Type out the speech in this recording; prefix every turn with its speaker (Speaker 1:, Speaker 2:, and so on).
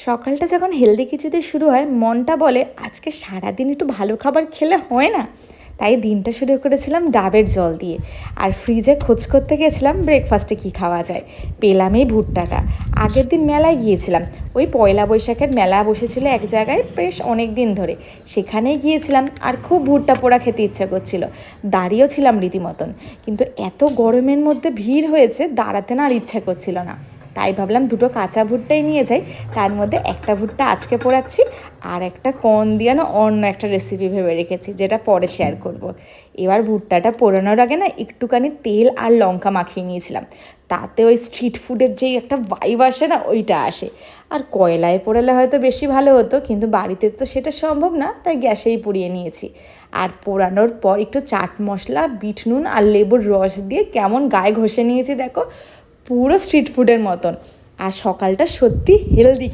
Speaker 1: সকালটা যখন হেলদি কিছু দিয়ে শুরু হয় মনটা বলে আজকে সারাদিন একটু ভালো খাবার খেলে হয় না। তাই দিনটা শুরু করেছিলাম ডাবের জল দিয়ে। আর ফ্রিজে খোঁজ করতে গেছিলাম ব্রেকফাস্টে কী খাওয়া যায়। পেলাম এই ভুট্টাটা। আগের দিন মেলায় গিয়েছিলাম, ওই পয়লা বৈশাখের মেলা বসেছিল এক জায়গায় বেশ অনেক দিন ধরে। সেখানেই গিয়েছিলাম আর খুব ভুট্টা পোড়া খেতে ইচ্ছা করছিল। দাঁড়িয়েও ছিলাম রীতিমতন, কিন্তু এত গরমের মধ্যে ভিড় হয়েছে দাঁড়াতে না আর ইচ্ছা করছিল না। তাই ভাবলাম দুটো কাঁচা ভুট্টাই নিয়ে যাই। তার মধ্যে একটা ভুট্টা আজকে পোড়াচ্ছি, আর একটা কর্ন দিয়ে না অন্য একটা রেসিপি ভেবে রেখেছি, যেটা পরে শেয়ার করব। এবার ভুট্টাটা পোড়ানোর আগে না একটুখানি তেল আর লঙ্কা মাখিয়ে নিয়েছিলাম, তাতে ওই স্ট্রিট ফুডের যেই একটা ভাইব আসে না ওইটা আসে। আর কয়লায় পোড়ালে হয়তো বেশি ভালো হতো, কিন্তু বাড়িতে তো সেটা সম্ভব না, তাই গ্যাসেই পুড়িয়ে নিয়েছি। আর পোড়ানোর পর একটু চাট মশলা, বিট নুন আর লেবুর রস দিয়ে কেমন গায়ে ঘষে নিয়েছি দেখো, পুরো স্ট্রিট ফুডের মতন। আর সকালটা সত্যি হেলদি।